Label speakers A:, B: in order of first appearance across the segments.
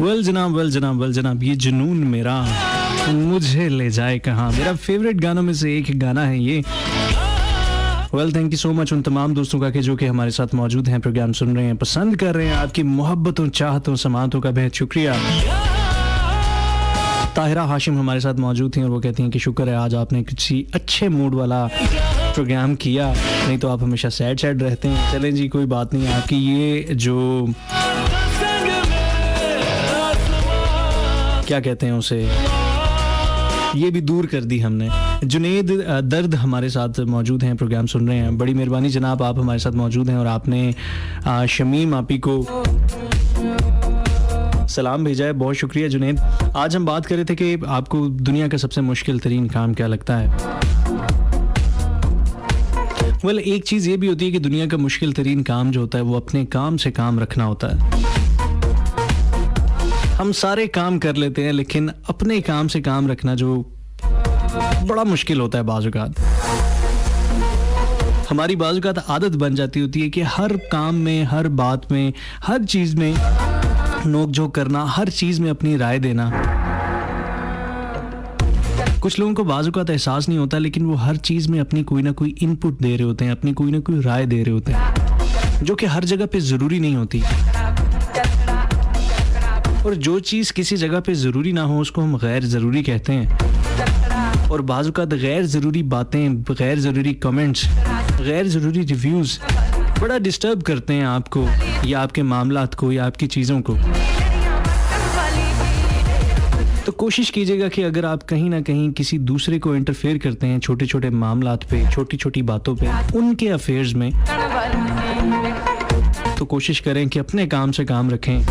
A: Well जनाब, ये जुनून मेरा मुझे ले जाए कहाँ, मेरा फेवरेट गानों में से एक गाना है ये। Well thank you so much उन तमाम दोस्तों का कि जो कि हमारे साथ मौजूद हैं, प्रोग्राम सुन रहे हैं, पसंद कर रहे हैं। आपकी मोहब्बतों, चाहतों, समातों का बेहद शुक्रिया। ताहिरा हाशिम हमारे साथ मौजूद थी और वो कहती हैं कि शुक्र है आज आपने किसी अच्छे मूड वाला प्रोग्राम किया, नहीं तो आप हमेशा सैड रहते हैं। चलें जी, कोई बात नहीं, आपकी ये जो क्या कहते हैं उसे, ये भी दूर कर दी हमने। जुनेद दर्द हमारे साथ मौजूद हैं, प्रोग्राम सुन रहे हैं। बड़ी मेहरबानी जनाब, आप हमारे साथ मौजूद हैं और आपने शमीम आपी को सलाम भेजा है, बहुत शुक्रिया जुनेद। आज हम बात कर रहे थे कि आपको दुनिया का सबसे मुश्किल तरीन काम क्या लगता है। वेल एक चीज़ ये भी होती है कि दुनिया का मुश्किल तरीन काम जो होता है वो अपने काम से काम रखना होता है। हम सारे काम कर लेते हैं लेकिन अपने काम से काम रखना जो बड़ा मुश्किल होता है। बाज़-औक़ात हमारी बाज़-औक़ात आदत बन जाती होती है कि हर काम में, हर बात में, हर चीज़ में नोक झोंक करना, हर चीज़ में अपनी राय देना। कुछ लोगों को बाज़-औक़ात एहसास नहीं होता लेकिन वो हर चीज़ में अपनी कोई ना कोई इनपुट दे रहे होते हैं, अपनी कोई ना कोई राय दे रहे होते हैं, जो कि हर जगह पे ज़रूरी नहीं होती। और जो चीज़ किसी जगह पे ज़रूरी ना हो उसको हम गैर ज़रूरी कहते हैं। और बाज़-औक़ात गैर ज़रूरी बातें, गैर ज़रूरी कमेंट्स, गैर ज़रूरी रिव्यूज़ बड़ा डिस्टर्ब करते हैं आपको या आपके मामलात को या आपकी चीज़ों को। तो कोशिश कीजिएगा कि अगर आप कहीं ना कहीं किसी दूसरे को इंटरफेयर करते हैं छोटे छोटे मामलात पे, छोटी छोटी बातों पे, उनके अफेयर्स में, तो कोशिश करें कि अपने काम से काम रखें,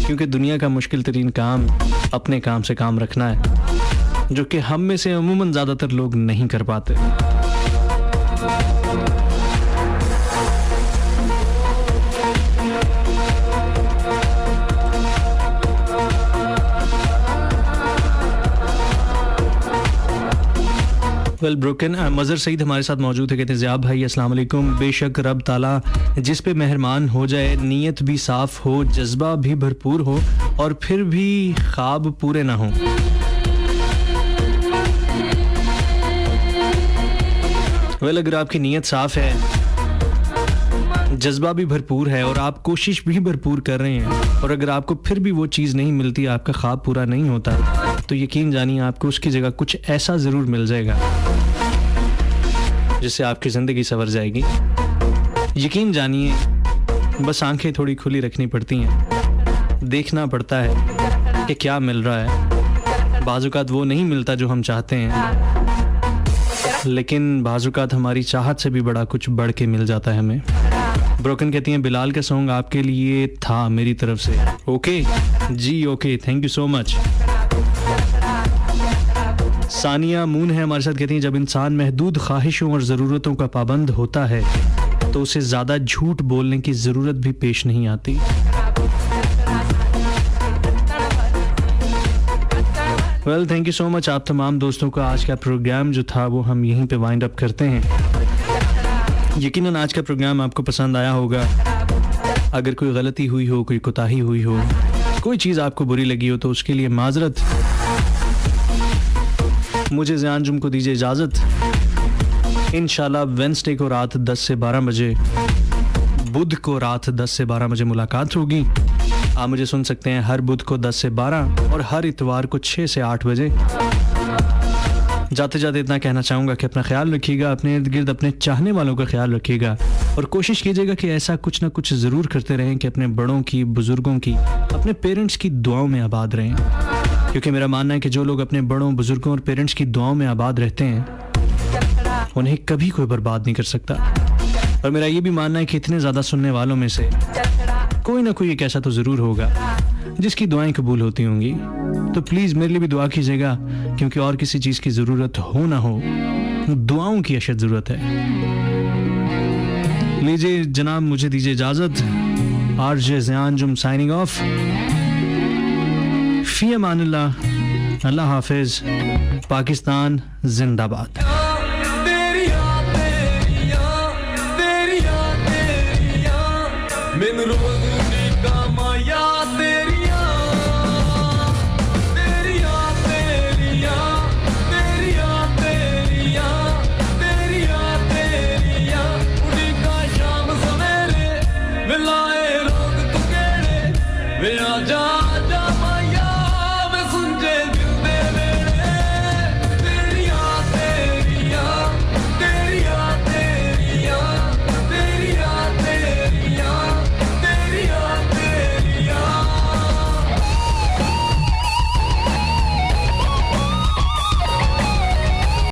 A: क्योंकि दुनिया का मुश्किल तरीन काम अपने काम से काम रखना है, जो कि हम में से अमूमन ज़्यादातर लोग नहीं कर पाते। वेल ब्रोकन मज़र सईद हमारे साथ मौजूद है, कहते हैं ज़ियाब भाई अस्सलाम वालेकुम। बेशक रब ताला जिस पे मेहरबान हो जाए, नीयत भी साफ़ हो, जज्बा भी भरपूर हो और फिर भी ख्वाब पूरे ना हो। वेल अगर आपकी नीयत साफ़ है, जज्बा भी भरपूर है और आप कोशिश भी भरपूर कर रहे हैं, और अगर आपको फिर भी वो चीज़ नहीं मिलती, आपका ख्वाब पूरा नहीं होता, तो यकीन जानिए आपको उसकी जगह कुछ ऐसा ज़रूर मिल जाएगा जिससे आपकी ज़िंदगी संवर जाएगी। यकीन जानिए, बस आंखें थोड़ी खुली रखनी पड़ती हैं, देखना पड़ता है कि क्या मिल रहा है। बाज़-औक़ात वो नहीं मिलता जो हम चाहते हैं, लेकिन बाज़-औक़ात हमारी चाहत से भी बड़ा कुछ बढ़ के मिल जाता है हमें। ब्रोकन कहती हैं बिलाल का सॉन्ग आपके लिए था मेरी तरफ से। ओके जी, okay, thank you so much. Sania मून है हमारे साथ, कहती हैं जब इंसान महदूद ख्वाहिशों और ज़रूरतों का पाबंद होता है तो उसे ज़्यादा झूठ बोलने की ज़रूरत भी पेश नहीं आती। Well thank you so much आप तमाम दोस्तों का। आज का प्रोग्राम जो था वो हम यहीं पे वाइंड अप करते हैं। यकीनन आज का प्रोग्राम आपको पसंद आया होगा। अगर कोई गलती हुई हो, कोई कोताही हुई हो, कोई चीज़ आपको बुरी लगी हो तो उसके लिए माजरत। मुझे ज़ियान जुम को दीजिए इजाज़त। इंशाल्लाह वेडनेसडे को रात 10 से 12 बजे, बुध को रात 10 से 12 बजे मुलाकात होगी। आप मुझे सुन सकते हैं हर बुध को 10 से 12 और हर इतवार को 6 से 8 बजे। जाते जाते इतना कहना चाहूँगा कि अपना ख्याल रखिएगा, अपने इर्द गिर्द अपने चाहने वालों का ख्याल रखिएगा और कोशिश कीजिएगा कि ऐसा कुछ ना कुछ ज़रूर करते रहें कि अपने बड़ों की, बुज़ुर्गों की, अपने पेरेंट्स की दुआओं में आबाद रहें। क्योंकि मेरा मानना है कि जो लोग अपने बड़ों, बुज़ुर्गों और पेरेंट्स की दुआओं में आबाद रहते हैं उन्हें कभी कोई बर्बाद नहीं कर सकता। और मेरा ये भी मानना है कि इतने ज़्यादा सुनने वालों में से कोई ना कोई एक ऐसा तो ज़रूर होगा जिसकी दुआएं कबूल होती होंगी। तो प्लीज़ मेरे लिए भी दुआ कीजिएगा, क्योंकि और किसी चीज़ की ज़रूरत हो ना हो, दुआओं की अशद ज़रूरत है। लीजिए जनाब, मुझे दीजिए इजाज़त। आरजे ज़ियान जुम साइनिंग ऑफ। फ़ी अमानिल्लाह, अल्लाह हाफिज़, पाकिस्तान जिंदाबाद।
B: मैनू रोज